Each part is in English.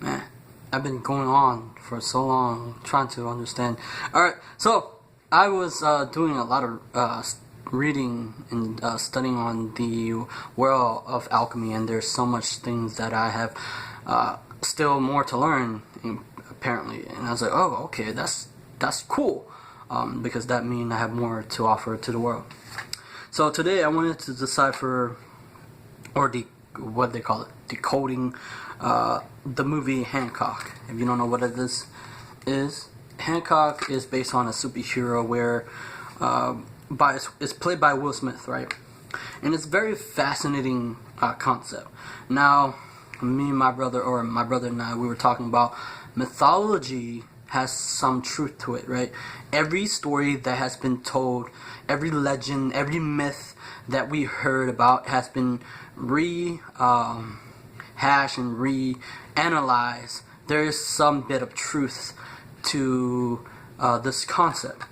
Man, I've been going on for so long trying to understand. Alright, so I was doing a lot of reading and studying on the world of alchemy, and there's so much things that I have still more to learn, apparently. And I was like, oh, okay, that's cool, because that means I have more to offer to the world. So today I wanted to decipher, or what they call it, decoding the movie Hancock. If you don't know what this is, Hancock is based on a superhero where it's played by Will Smith, right? And it's a very fascinating concept. Now, me and my brother and I, we were talking about mythology has some truth to it, right? Every story that has been told, every legend, every myth that we heard about has been rehashed and reanalyzed. There is some bit of truth to this concept.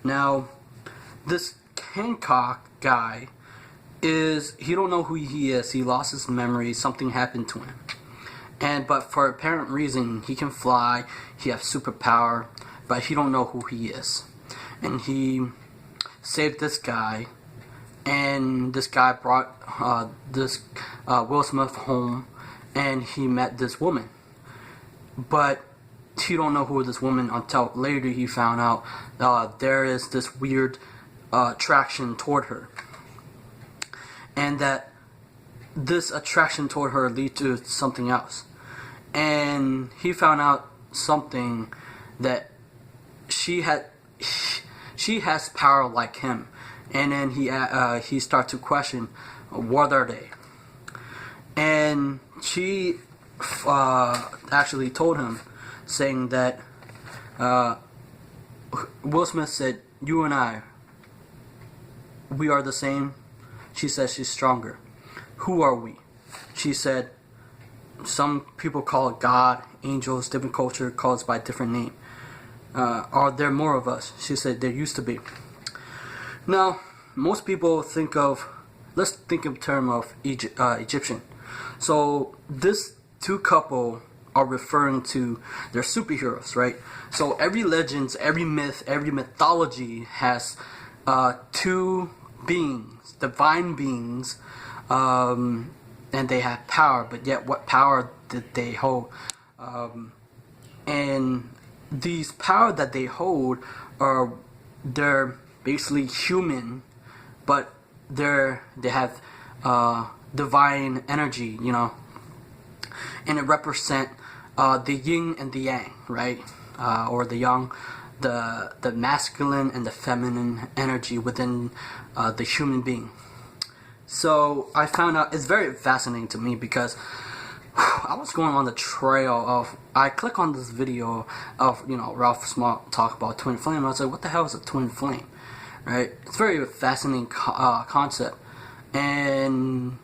Now, this Hancock guy he don't know who he is. He lost his memory. Something happened to him. But for apparent reason, he can fly. He has superpower, but he don't know who he is. And he saved this guy, and this guy brought this Will Smith home, and he met this woman. But he don't know who this woman until later he found out there is this weird attraction toward her, and that this attraction toward her leads to something else. And he found out something, that she has power like him. And then he started to question, what are they? And she actually told him, saying that Will Smith said, you and I, we are the same. She said she's stronger. Who are we? She said, some people call it God, angels, different culture calls by a different name. Are there more of us? She said, there used to be. Now, most people think of, let's think in terms of Egyptian. So this two couple are referring to their superheroes, right? So every legend, every myth, every mythology has two beings, divine beings, and they have power, but yet what power did they hold? And these power that they hold they're basically human, but they have divine energy, you know, and it represent the yin and the yang, right? Or the yang, the masculine and the feminine energy within the human being. So I found out, it's very fascinating to me, because I was going on the trail of, I click on this video of, you know, Ralph Smart talk about twin flame, and I was like, what the hell is a twin flame, right? It's a very fascinating concept. And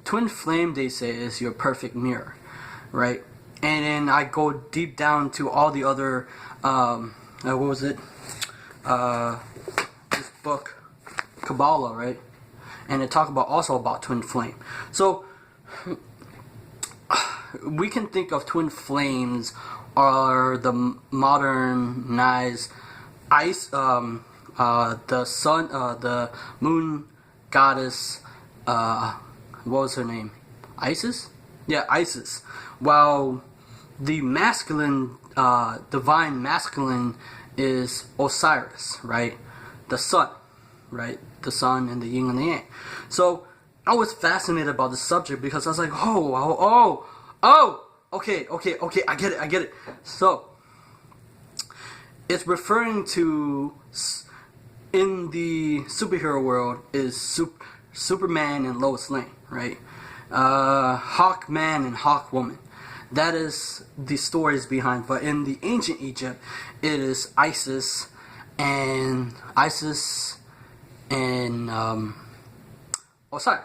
twin flame, they say, is your perfect mirror, right? And then I go deep down to all the other, what was it? This book, Kabbalah, right? And it talk also about twin flame. So we can think of twin flames are the modernized ice, the sun, the moon goddess. What was her name? Isis? Yeah, Isis. While the masculine, divine masculine is Osiris, right? The sun, right? The sun and the yin and the yang. So I was fascinated about the subject, because I was like, oh, okay, I get it. So it's referring to, in the superhero world, is Superman and Lois Lane, right? Hawkman and Hawkwoman. That is the stories behind. But in the ancient Egypt, it is Isis and Osiris.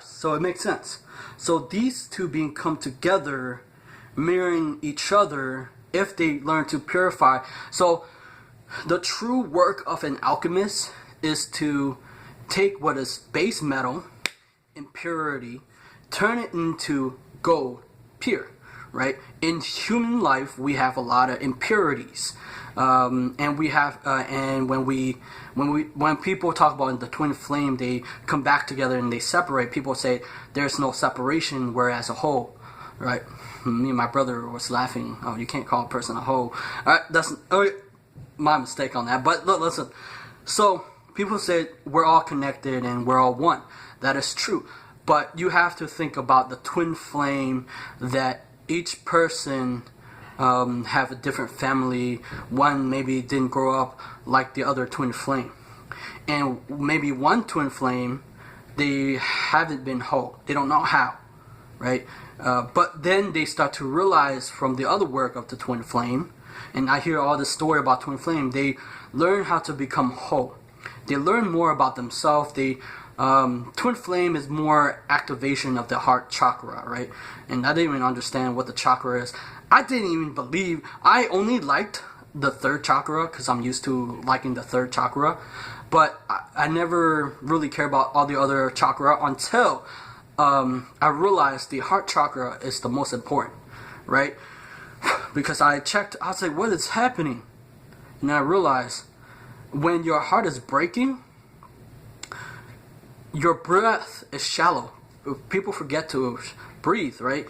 So it makes sense. So these two being come together, mirroring each other, if they learn to purify. So the true work of an alchemist is to take what is base metal, impurity, turn it into gold, pure, right? In human life, we have a lot of impurities, and we have, and when people talk about the twin flame, they come back together and they separate. People say there's no separation, whereas a whole, right? Me and my brother was laughing. Oh, you can't call a person a hoe. All right, that's my mistake on that. But look, listen. So people say we're all connected and we're all one. That is true. But you have to think about the twin flame, that each person have a different family. One maybe didn't grow up like the other twin flame. And maybe one twin flame, they haven't been whole. They don't know how, right? But then they start to realize from the other work of the twin flame, and I hear all this story about twin flame, they learn how to become whole. They learn more about themselves. Twin flame is more activation of the heart chakra, right? And I didn't even understand what the chakra is. I didn't even believe. I only liked the third chakra because I'm used to liking the third chakra, but I never really cared about all the other chakra until I realized the heart chakra is the most important, right? Because I checked, I was like, what is happening? And I realized when your heart is breaking, your breath is shallow. People forget to breathe, right?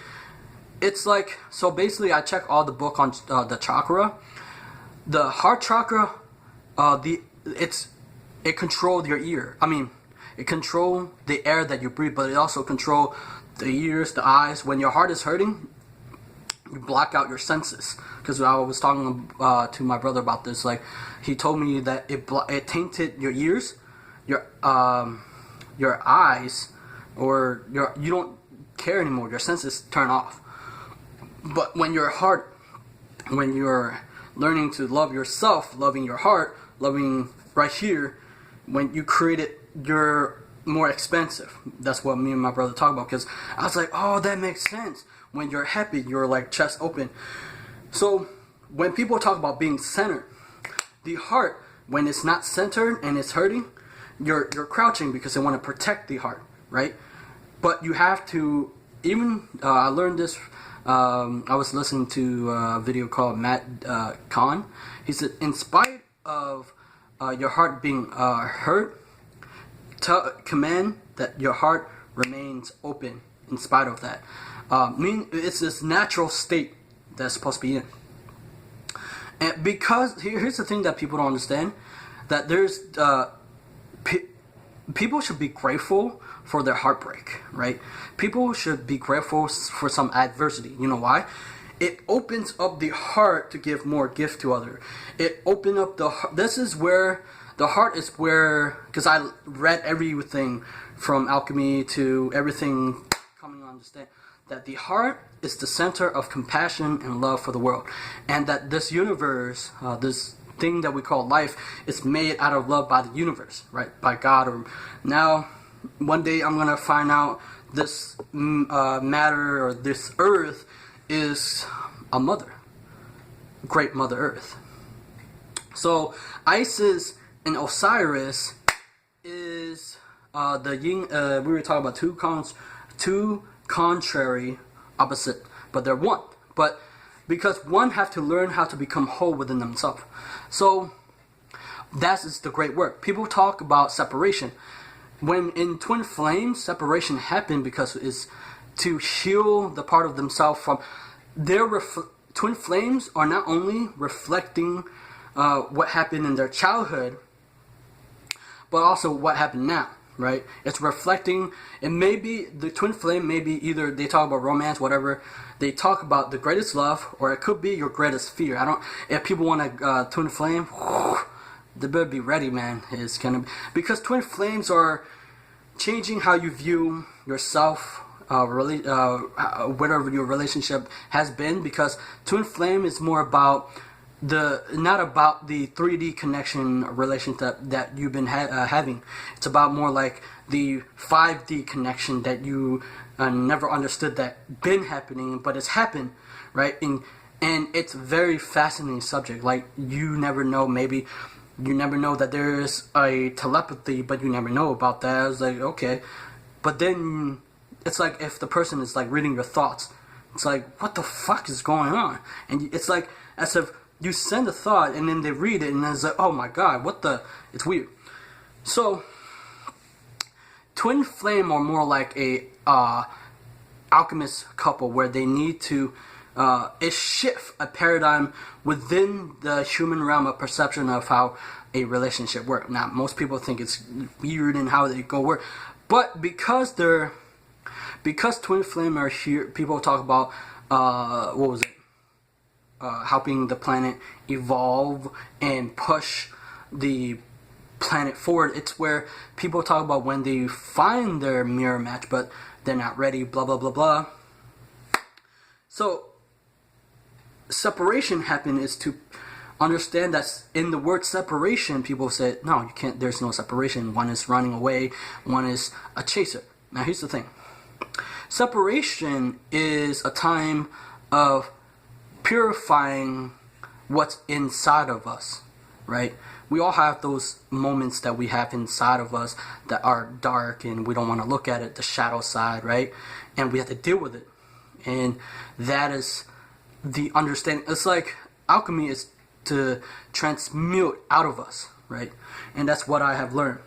It's like, so basically I checked all the book on the chakra. The heart chakra, it controlled your ear. I mean, it controls the air that you breathe, but it also controls the ears, the eyes. When your heart is hurting, you block out your senses. Because I was talking to my brother about this. Like, he told me that it tainted your ears, your eyes, or you don't care anymore. Your senses turn off. But when you're learning to love yourself, loving your heart, loving right here, when you create it, you're more expansive. That's what me and my brother talk about, because I was like, oh, that makes sense. When you're happy, you're like chest open. So when people talk about being centered, the heart, when it's not centered and it's hurting, you're crouching because they want to protect the heart, right? But you have to, even I learned this. I was listening to a video called Matt Kahn. He said, in spite of your heart being hurt, command that your heart remains open in spite of that. It's this natural state that's supposed to be in. And because here's the thing that people don't understand, that there's people should be grateful for their heartbreak, right? People should be grateful for some adversity. You know why? It opens up the heart to give more gift to others. It opened up the heart. This is where the heart is where, because I read everything from alchemy to everything coming to understand that the heart is the center of compassion and love for the world, and that this universe, this thing that we call life, is made out of love by the universe, right? By God. Or now, one day I'm gonna find out this matter or this earth is a mother, great Mother Earth. So Isis and Osiris is the yin. We were talking about two contrary, opposite, but they're one. But because one have to learn how to become whole within themselves. So that is the great work. People talk about separation. When in twin flames, separation happened because it's to heal the part of themselves from their twin flames are not only reflecting what happened in their childhood, but also what happened now. Right? It's reflecting. It may be the twin flame. Maybe either they talk about romance, whatever. They talk about the greatest love, or it could be your greatest fear. If people want a twin flame, they better be ready, man. It's gonna be, because twin flames are changing how you view yourself, whatever your relationship has been. Because twin flame is more about not about the 3D connection relationship that you've been having. It's about more like the 5D connection that you never understood that been happening, but it's happened, right? And it's a very fascinating subject. Like, you never know, maybe you never know that there is a telepathy, but you never know about that. I was like, okay. But then it's like if the person is like reading your thoughts, It's like, what the fuck is going on? And it's like as if you send a thought and then they read it and it's like, oh my god, what the, it's weird. So twin flame are more like a alchemist couple where they need to shift a paradigm within the human realm of perception of how a relationship works. Now, most people think it's weird and how they go work, but because twin flame are here, people talk about what was it? Helping the planet evolve and push the planet forward. It's where people talk about when they find their mirror match, but they're not ready. Blah blah blah blah. So separation happen is to understand that in the word separation, people say, no, you can't, there's no separation. One is running away, one is a chaser. Now here's the thing. Separation is a time of purifying what's inside of us, right? We all have those moments that we have inside of us that are dark and we don't want to look at it, the shadow side, right? And we have to deal with it. And that is the understanding. It's like alchemy is to transmute out of us, right? And that's what I have learned.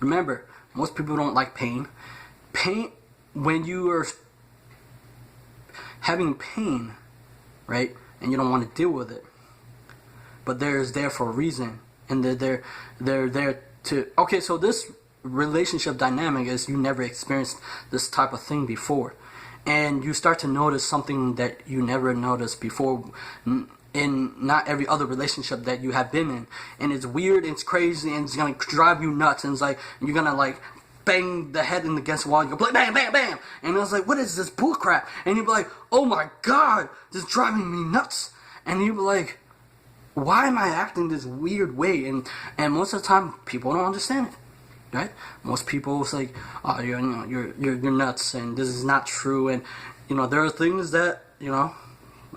Remember, most people don't like pain. Pain, when you are having pain, right, and you don't want to deal with it, but they're there for a reason, and they're there to, okay, so this relationship dynamic is you never experienced this type of thing before, and you start to notice something that you never noticed before in not every other relationship that you have been in, and it's weird, it's crazy, and it's gonna drive you nuts, and it's like you're gonna like bang the head against the wall, and you go bam, bam, bam, and I was like, what is this bullcrap? And you'd be like, oh my god, this is driving me nuts. And you'd be like, why am I acting this weird way? And most of the time, people don't understand it, right? Most people say, oh, you're nuts, and this is not true, and there are things that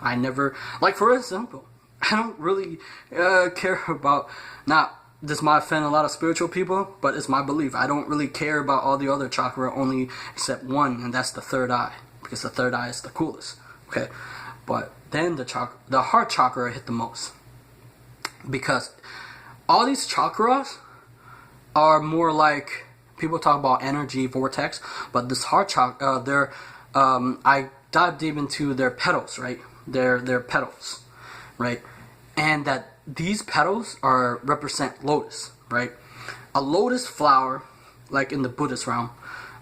I never, like, for example, I don't really care about, not this might offend a lot of spiritual people, but it's my belief. I don't really care about all the other chakra, only except one, and that's the third eye, because the third eye is the coolest. Okay, but then the heart chakra hit the most, because all these chakras are more like, people talk about energy vortex, but this heart chakra, I dive deep into their petals, right? Their petals, right? And that these petals represent lotus, right? A lotus flower, like in the Buddhist realm,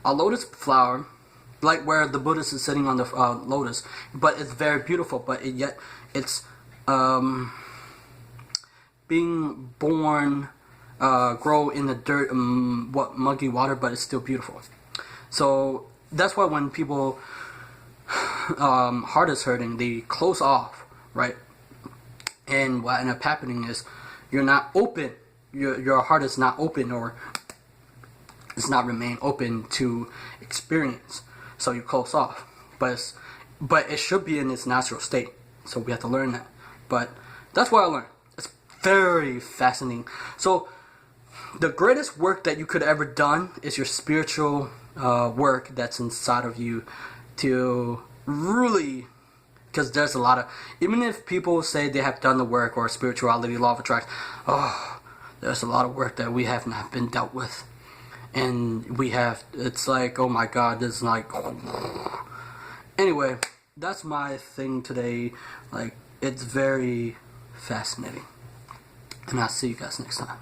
a lotus flower, like where the Buddhist is sitting on the lotus, but it's very beautiful, but yet it's being born, grow in the dirt, muggy water, but it's still beautiful. So that's why when people heart is hurting, they close off, right? And what ends up happening is you're not open. Your heart is not open, or it's not remain open to experience. So you close off. But it should be in its natural state. So we have to learn that. But that's what I learned. It's very fascinating. So the greatest work that you could ever done is your spiritual work that's inside of you, to really, because there's a lot of, even if people say they have done the work, or spirituality, law of attraction, there's a lot of work that we have not been dealt with, and it's like, oh my god, this is like, anyway, that's my thing today. Like, it's very fascinating, and I'll see you guys next time.